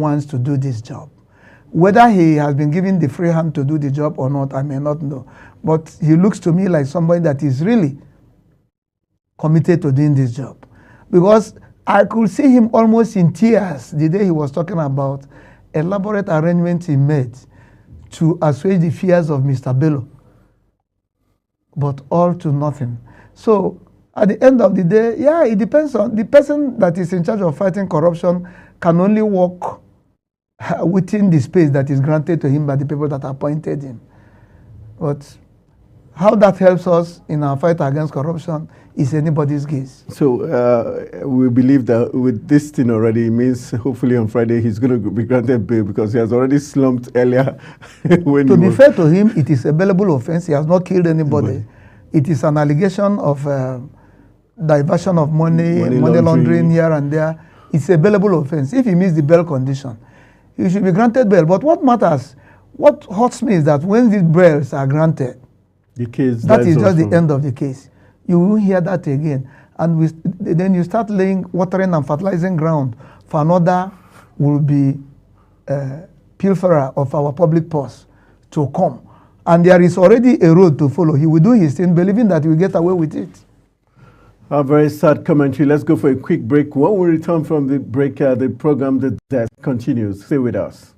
wants to do this job. Whether he has been given the free hand to do the job or not, I may not know. But he looks to me like somebody that is really committed to doing this job. Because I could see him almost in tears the day he was talking about elaborate arrangements he made to assuage the fears of Mr. Bello. But all to nothing. So at the end of the day, yeah, it depends on the person that is in charge of fighting corruption can only work within the space that is granted to him by the people that appointed him. But how that helps us in our fight against corruption is anybody's guess. So we believe that with this thing already, it means hopefully on Friday he's going to be granted bail because he has already slumped earlier. When to be fair to him, it is a bailable offense. He has not killed anybody. It is an allegation of diversion of money laundering here and there. It's a bailable offense. If he meets the bail condition, he should be granted bail. But what matters, what hurts me is that when these bails are granted, the case that is just the end of the case. You won't hear that again. And then you start laying, watering and fertilizing ground for another will be pilferer of our public purse to come. And there is already a road to follow. He will do his thing, believing that he will get away with it. A very sad commentary. Let's go for a quick break. When we return from the break, the program, The Desk, continues. Stay with us.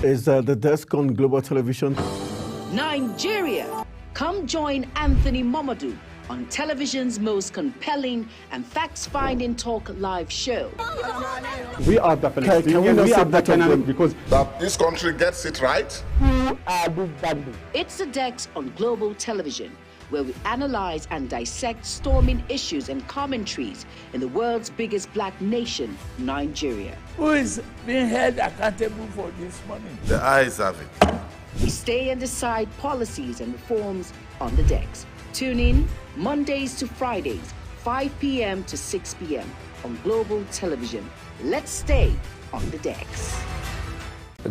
Is The Desk on Global Television. Nigeria. Come join Anthony Momodu on television's most compelling and facts-finding talk live show. We are the Palestinians. We are the because that this country gets it right. Who are these bandits? It's The Desk on Global Television, where we analyze and dissect storming issues and commentaries in the world's biggest black nation, Nigeria. Who is being held accountable for this money? The eyes have it. We stay and decide policies and reforms on The Desk. Tune in Mondays to Fridays, 5 p.m. to 6 p.m. on Global Television. Let's stay on The Desk.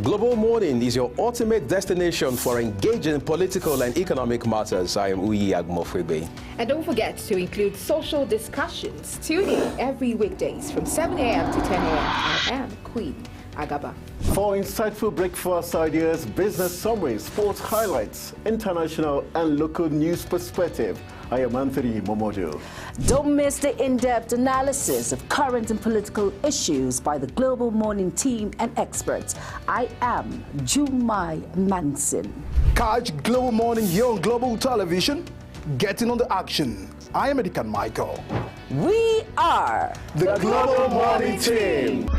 Global Morning is your ultimate destination for engaging political and economic matters. I am Uyi Agmofwebe. And don't forget to include social discussions. Tune in every weekdays from 7 a.m. to 10 a.m. I am Queen Agaba. For insightful breakfast ideas, business summaries, sports highlights, international and local news perspective, I am Anthony Momodu. Don't miss the in-depth analysis of current and political issues by the Global Morning team and experts. I am Jumai Manson. Catch Global Morning here on Global Television. Getting on the action. I am Edikan Michael. We are the Global Morning team.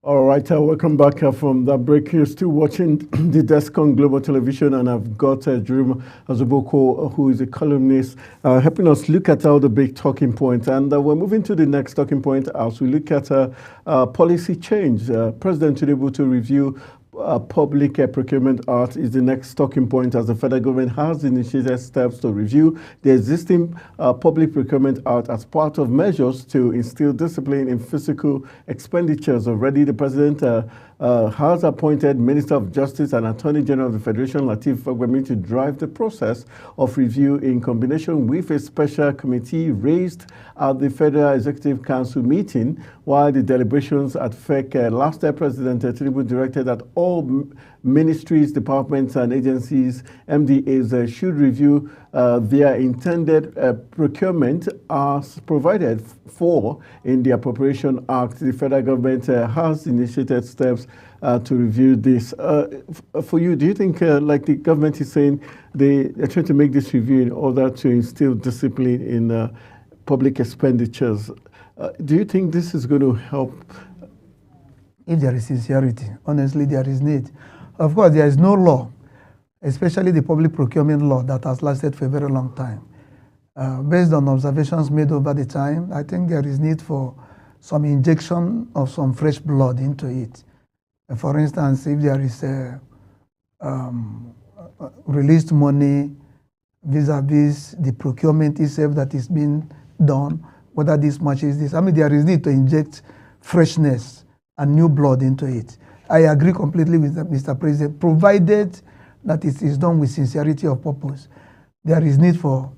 All right, welcome back from that break. You're still watching The Desk on Global Television, and I've got Jerome Azuboko, who is a columnist, helping us look at all the big talking points. And we're moving to the next talking point as we look at policy change. President Tinubu to review Public Procurement Act is the next talking point, as the federal government has initiated steps to review the existing Public Procurement Act as part of measures to instill discipline in fiscal expenditures. Already, the president has appointed Minister of Justice and Attorney General of the Federation, Lateef Fagbemi, to drive the process of review in combination with a special committee raised at the Federal Executive Council meeting. While the deliberations at FEC last year, President Tinubu directed that all ministries, departments, and agencies, MDAs, should review their intended procurement as provided for in the Appropriation Act. The federal government has initiated steps to review this. For you, do you think, like the government is saying, they're trying to make this review in order to instill discipline in public expenditures? Do you think this is going to help? If there is sincerity, honestly, there is need. Of course, there is no law, especially the public procurement law, that has lasted for a very long time. Based on observations made over the time, I think there is need for some injection of some fresh blood into it. For instance, if there is released money vis-a-vis the procurement itself that is being done, whether this matches this. I mean, there is need to inject freshness and new blood into it. I agree completely with Mr. President, provided that it is done with sincerity of purpose. There is need for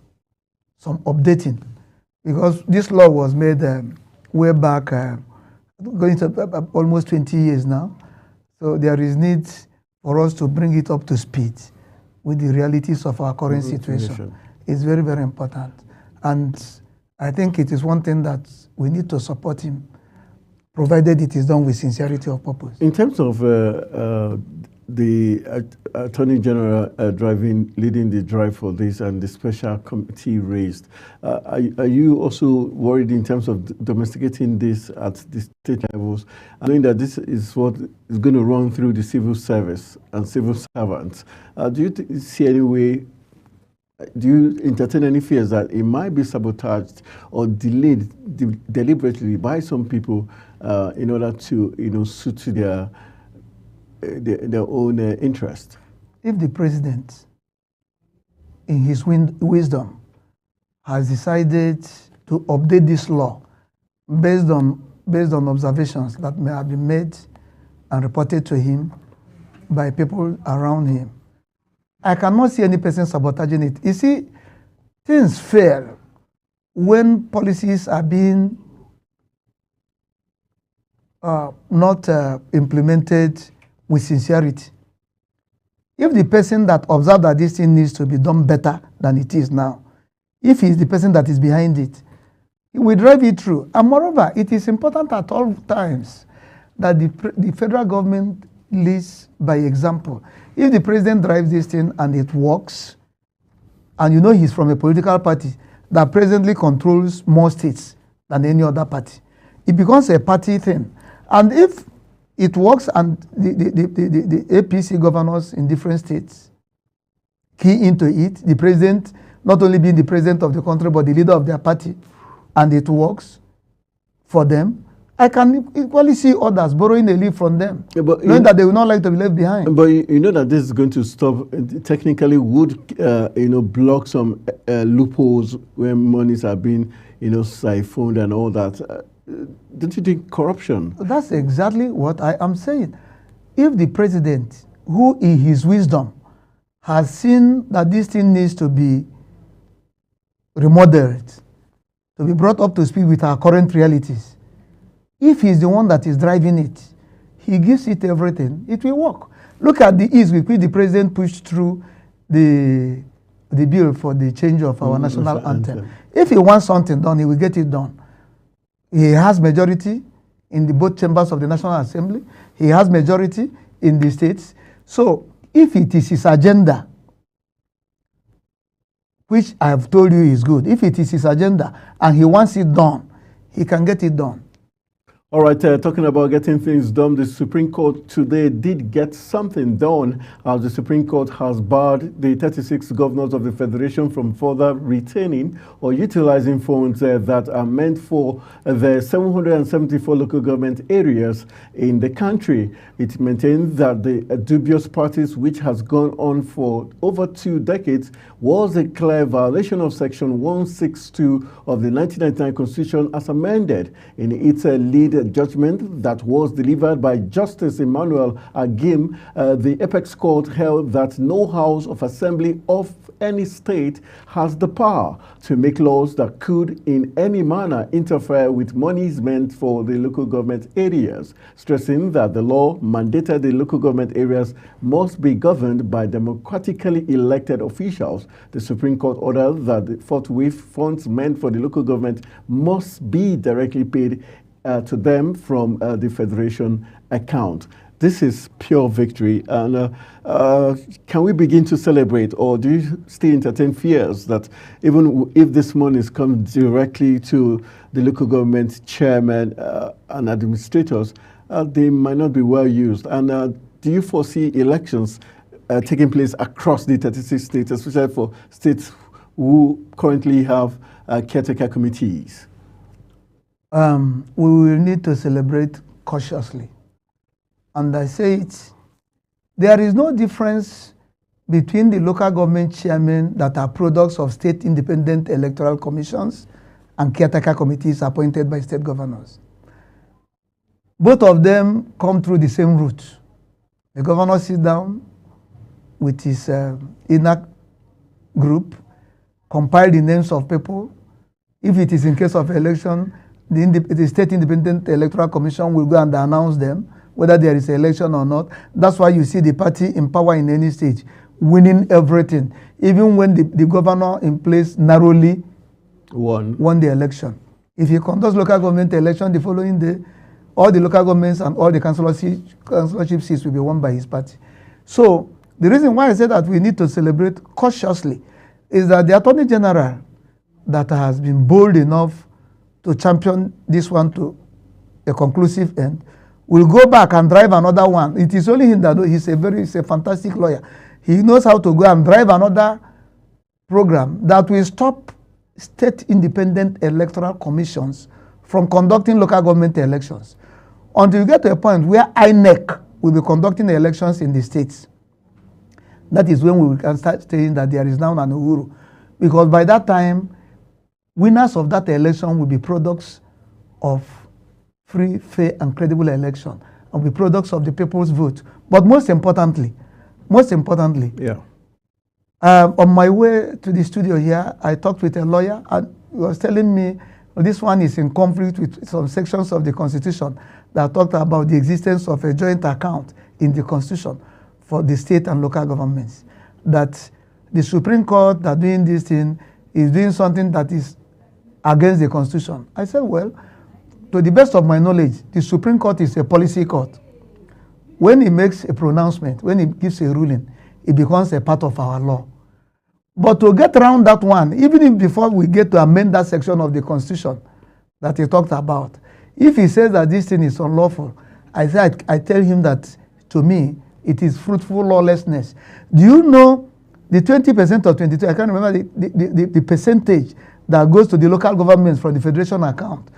some updating, because this law was made way back, going to almost 20 years now. So there is need for us to bring it up to speed with the realities of our current situation. It's very, very important. And I think it is one thing that we need to support him, provided it is done with sincerity of purpose. In terms of the Attorney General leading the drive for this and the special committee raised, are you also worried in terms of domesticating this at the state levels, knowing that this is what is going to run through the civil service and civil servants? Do you see any way? Do you entertain any fears that it might be sabotaged or delayed deliberately by some people in order to, suit to their own interest? If the president, in his wisdom, has decided to update this law based on observations that may have been made and reported to him by people around him, I cannot see any person sabotaging it. You see, things fail when policies are being not implemented with sincerity. If the person that observed that this thing needs to be done better than it is now, if he's the person that is behind it, he will drive it through. And moreover, it is important at all times that the federal government leads by example. If the president drives this thing and it works, and you know he's from a political party that presently controls more states than any other party, it becomes a party thing. And if it works and the APC governors in different states key into it, the president not only being the president of the country, but the leader of their party, and it works for them, I can equally see others borrowing a leaf from them, knowing that they will not like to be left behind. But you know that this is going to stop, technically would, block some loopholes where monies are being, siphoned and all that. Don't you think corruption? That's exactly what I am saying. If the president, who in his wisdom has seen that this thing needs to be remodeled, to be brought up to speed with our current realities, if he's the one that is driving it, he gives it everything, it will work. Look at the ease with which the president pushed through the bill for the change of our national anthem. If he wants something done, he will get it done. He has majority in both chambers of the National Assembly. He has majority in the states. So if it is his agenda, which I have told you is good, if it is his agenda and he wants it done, he can get it done. All right, talking about getting things done, the Supreme Court today did get something done as the Supreme Court has barred the 36 governors of the Federation from further retaining or utilizing funds that are meant for the 774 local government areas in the country. It maintains that the dubious practice, which has gone on for over 2 decades, was a clear violation of Section 162 of the 1999 Constitution as amended in its lead judgment that was delivered by Justice Emmanuel Agim. The Apex Court held that no House of Assembly of any state has the power to make laws that could in any manner interfere with monies meant for the local government areas, stressing that the law mandated the local government areas must be governed by democratically elected officials. The Supreme Court ordered that the forthwith funds meant for the local government must be directly paid to them from the Federation account. This is pure victory. And can we begin to celebrate, or do you still entertain fears that even if this money comes directly to the local government chairman and administrators, they might not be well used? And do you foresee elections taking place across the 36 states, especially for states who currently have caretaker committees? We will need to celebrate cautiously. And I say it, there is no difference between the local government chairmen that are products of state independent electoral commissions and caretaker committees appointed by state governors. Both of them come through the same route. The governor sits down with his inner group, compile the names of people. If it is in case of election, the state independent electoral commission will go and announce them, whether there is an election or not. That's why you see the party in power in any state winning everything, even when the governor in place narrowly won the election. If he conducts local government election the following day, all the local governments and all the councillorship seats will be won by his party. So the reason why I say that we need to celebrate cautiously is that the Attorney General that has been bold enough to champion this one to a conclusive end will go back and drive another one. It is only him that knows. He's a fantastic lawyer. He knows how to go and drive another program that will stop state independent electoral commissions from conducting local government elections until you get to a point where INEC will be conducting the elections in the states. That is when we can start saying that there is now an Uhuru. Because by that time, winners of that election will be products of free, fair, and credible election, and be products of the people's vote. But most importantly, on my way to the studio here, I talked with a lawyer, and he was telling me this one is in conflict with some sections of the Constitution that talked about the existence of a joint account in the Constitution for the state and local governments. That the Supreme Court that doing this thing is doing something that is against the Constitution. I said, well, to the best of my knowledge, the Supreme Court is a policy court. When it makes a pronouncement, when it gives a ruling, it becomes a part of our law. But to get around that one, even if before we get to amend that section of the Constitution that he talked about, if he says that this thing is unlawful, I tell him that, to me, it is fruitful lawlessness. Do you know the 20% or 22%, I can't remember the percentage that goes to the local governments from the federation account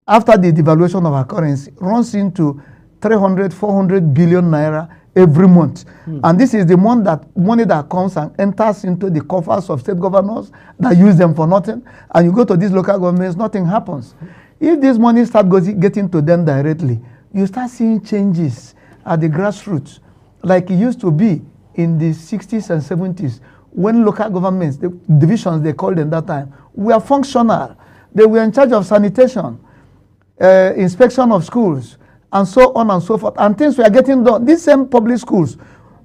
after the devaluation of our currency runs into 300, 400 billion naira every month. And this is the money that comes and enters into the coffers of state governors that use them for nothing. And you go to these local governments, nothing happens. If this money starts getting to them directly, you start seeing changes at the grassroots, like it used to be in the 60s and 70s, when local governments, the divisions they called them that time, were functional. They were in charge of sanitation, inspection of schools, and so on and so forth. And things were getting done. These same public schools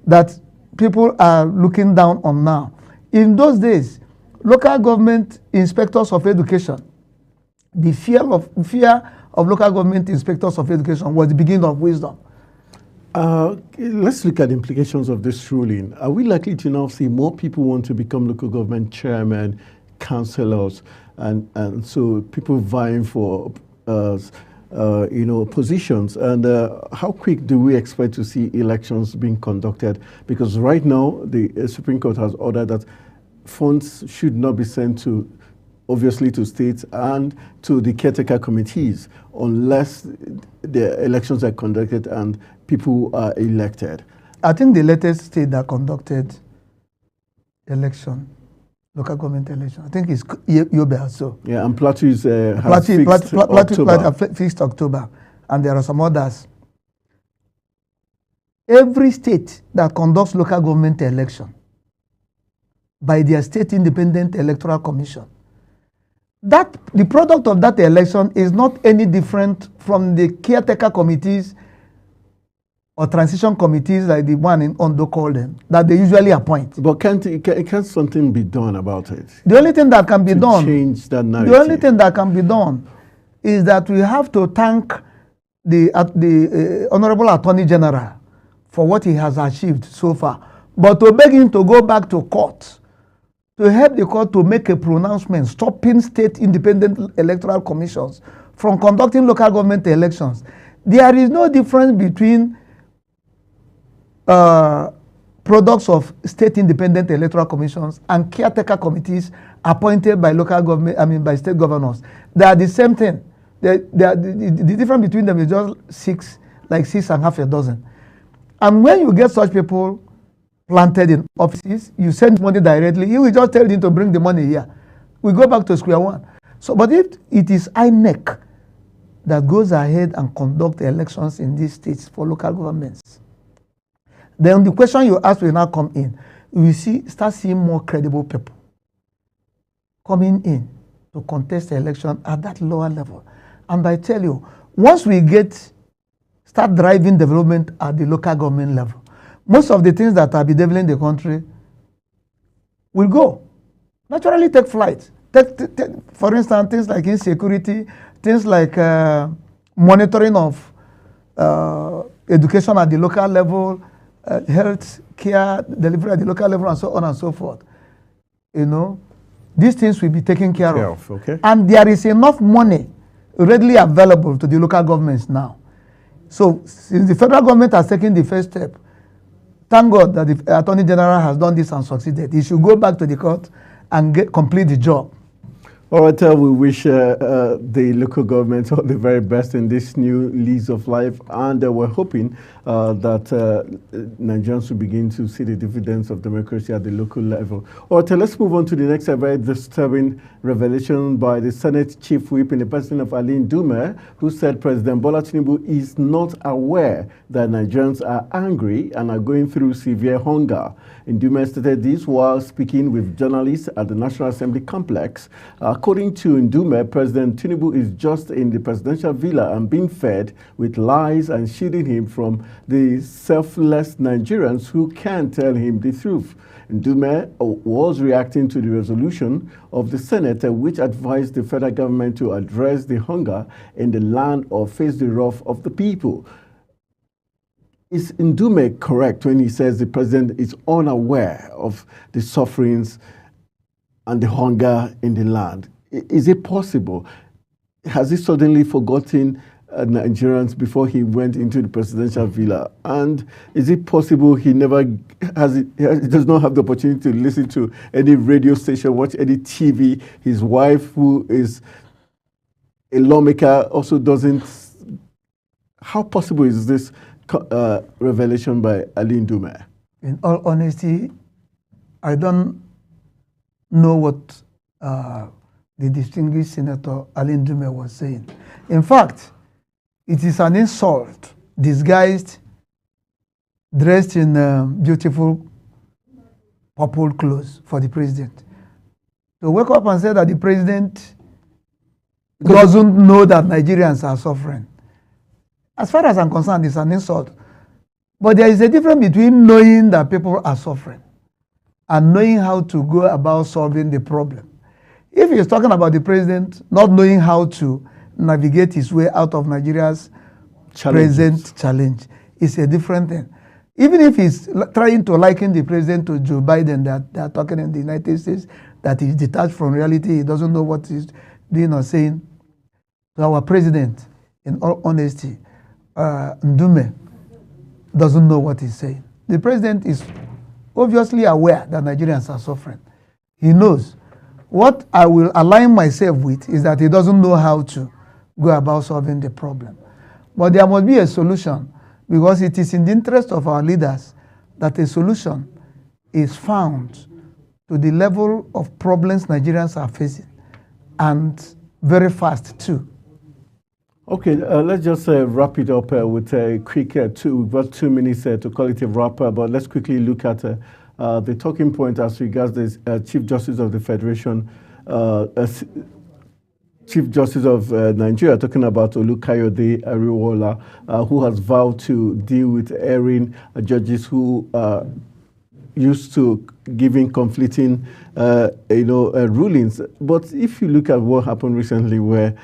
that people are looking down on now. In those days, local government inspectors of education, the fear of local government inspectors of education was the beginning of wisdom. Let's look at the implications of this ruling. Are we likely to now see more people want to become local government chairmen, councillors, and so people vying for positions? And how quick do we expect to see elections being conducted? Because right now, the Supreme Court has ordered that funds should not be sent to, obviously, to states and to the caretaker committees unless the elections are conducted and people are elected. I think the latest state that conducted election, local government election, I think it's Yobe also. Yeah, and Plateau is fixed October, and there are some others. Every state that conducts local government election, by their state independent electoral commission. The product of that election is not any different from the caretaker committees or transition committees like the one in Ondo called them, that they usually appoint. But can't something be done about it? The only thing that can be done, change that narrative. The only thing that can be done is that we have to thank the Honorable Attorney General for what he has achieved so far, but to beg him to go back to court, to help the court to make a pronouncement stopping state independent electoral commissions from conducting local government elections. There is no difference between products of state independent electoral commissions and caretaker committees appointed by local government, by state governors. They are the same thing. The difference between them is just six and half a dozen. And when you get such people planted in offices, you send money directly, you will just tell them to bring the money here. We go back to square one. So, but if it is INEC that goes ahead and conduct elections in these states for local governments, then the question you ask will now come in. We start seeing more credible people coming in to contest the election at that lower level. And I tell you, once we start driving development at the local government level, most of the things that are bedeviling the country will go. Naturally take flight. For instance, things like insecurity, things like monitoring of education at the local level, health care delivery at the local level, and so on and so forth. You know, these things will be taken care of. Okay. And there is enough money readily available to the local governments now. So since the federal government has taken the first step, thank God that the Attorney General has done this and succeeded. He should go back to the court and complete the job. All right, we wish the local government all the very best in this new lease of life, and we're hoping that Nigerians will begin to see the dividends of democracy at the local level. All right, let's move on to the next very disturbing revelation by the Senate Chief Whip in the person of Ali Ndume, who said President Bola Tinubu is not aware that Nigerians are angry and are going through severe hunger. Ndume stated this while speaking with journalists at the National Assembly complex. According to Ndume, President Tinubu is just in the presidential villa and being fed with lies and shielding him from the selfless Nigerians who can't tell him the truth. Ndume was reacting to the resolution of the Senate which advised the federal government to address the hunger in the land or face the wrath of the people. Is Ndume correct when he says the president is unaware of the sufferings and the hunger in the land? Is it possible? Has he suddenly forgotten Nigerians before he went into the presidential villa? And is it possible he does not have the opportunity to listen to any radio station, watch any TV? His wife, who is a lawmaker, also doesn't. How possible is this revelation by Ali Ndume? In all honesty, I don't know what the distinguished Senator Ali Ndume was saying. In fact, it is an insult disguised, dressed in beautiful purple clothes for the president. To wake up and say that the president doesn't know that Nigerians are suffering. As far as I'm concerned, it's an insult. But there is a difference between knowing that people are suffering and knowing how to go about solving the problem. If he's talking about the president not knowing how to navigate his way out of Nigeria's present challenge, it's a different thing. Even if he's trying to liken the president to Joe Biden, that they are talking in the United States, that he's detached from reality, he doesn't know what he's doing or saying. To our president, in all honesty, Ndume doesn't know what he's saying. The president is obviously aware that Nigerians are suffering. He knows. What I will align myself with is that he doesn't know how to go about solving the problem. But there must be a solution, because it is in the interest of our leaders that a solution is found to the level of problems Nigerians are facing, and very fast too. Okay, let's just wrap it up with a quick we've got 2 minutes to call it a wrap, but let's quickly look at the talking point as regards the Chief Justice of the Federation, Chief Justice of Nigeria, talking about Olukayode Ariwola, who has vowed to deal with erring judges who used to giving conflicting, rulings. But if you look at what happened recently, where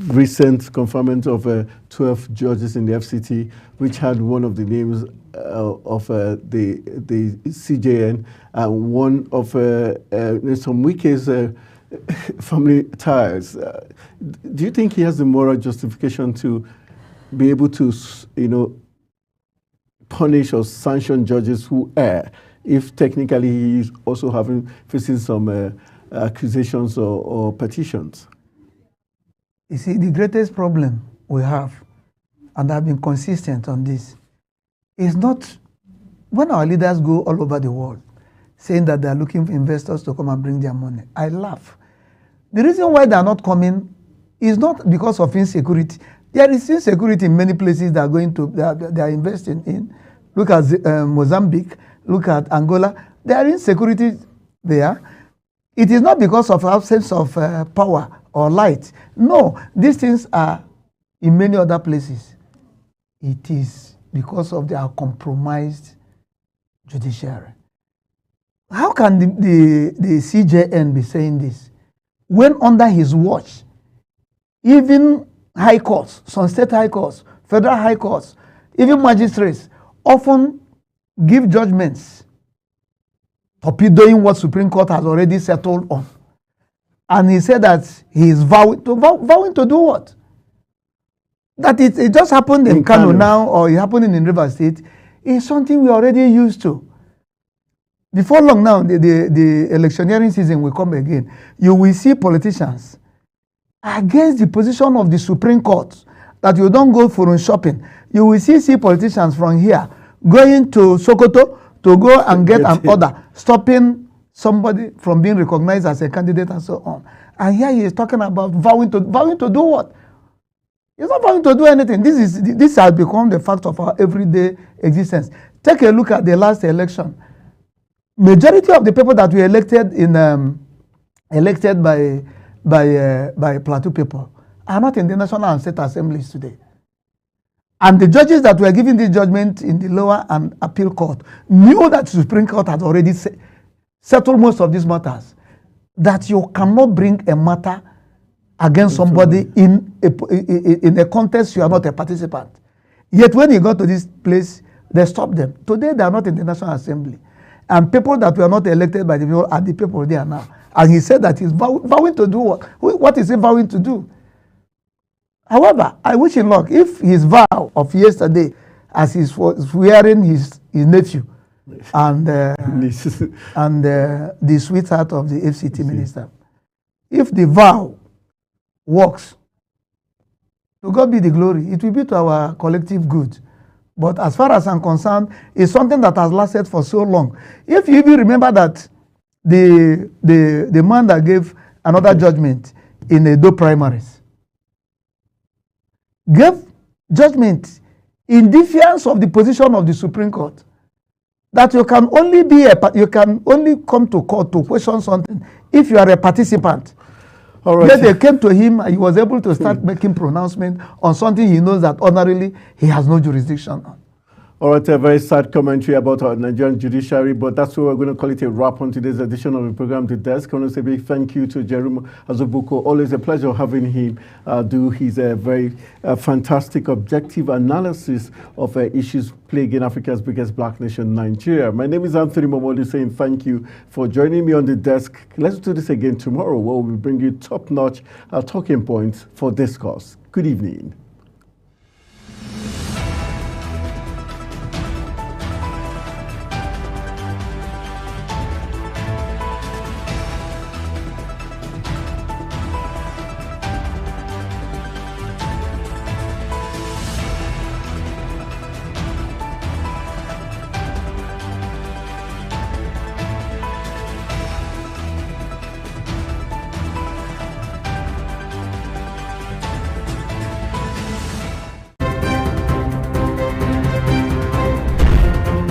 recent conferment of 12 judges in the FCT, which had one of the names of the CJN and one of some Wike's family ties. Do you think he has the moral justification to be able to, punish or sanction judges who err, if technically he is also facing some accusations or petitions? You see, the greatest problem we have, and I've been consistent on this, is not when our leaders go all over the world saying that they are looking for investors to come and bring their money. I laugh. The reason why they are not coming is not because of insecurity. There is insecurity in many places they are investing in. Look at Mozambique, look at Angola. There is insecurity there. It is not because of absence of power or light. No, these things are in many other places. It is because of their compromised judiciary. How can the CJN be saying this when under his watch, even high courts, some state high courts, federal high courts, even magistrates often give judgments torpedoing what Supreme Court has already settled on? And he said that he is vowing to do what? That it just happened in Kano now, or it happened in River State, is something we already used to. Before long now, the electioneering season will come again. You will see politicians against the position of the Supreme Court that you don't go foreign shopping. You will see politicians from here going to Sokoto to go and get an order stopping somebody from being recognized as a candidate and so on. And here he is talking about vowing to do what? He's not vowing to do anything. This has become the fact of our everyday existence. Take a look at the last election. Majority of the people that were elected by Plateau people are not in the National and State Assemblies today. And the judges that were giving this judgment in the lower and appeal court knew that the Supreme Court had already settled most of these matters. That you cannot bring a matter against somebody in a contest you are not a participant. Yet when you go to this place, they stop them. Today they are not in the National Assembly. And people that were not elected by the people are the people there now. And he said that he's vowing to do what? What is he vowing to do? However, I wish him luck. If his vow of yesterday, as he's wearing his nephew and the sweetheart of the FCT minister, if the vow works, to God be the glory. It will be to our collective good. But as far as I'm concerned, it's something that has lasted for so long. If you even remember that the man that gave another judgment in the Edo primaries gave judgment in defiance of the position of the Supreme Court, that you can only come to court to question something if you are a participant. All right. Then they came to him and he was able to start making pronouncement on something he knows that ordinarily he has no jurisdiction on. All right, a very sad commentary about our Nigerian judiciary, but that's why we're going to call it a wrap on today's edition of the program, The Desk. I want to say a big thank you to Jerome Azubuko. Always a pleasure having him do his very fantastic, objective analysis of issues plaguing Africa's biggest black nation, Nigeria. My name is Anthony Momolu, saying thank you for joining me on The Desk. Let's do this again tomorrow, where we'll bring you top-notch talking points for discourse. Good evening.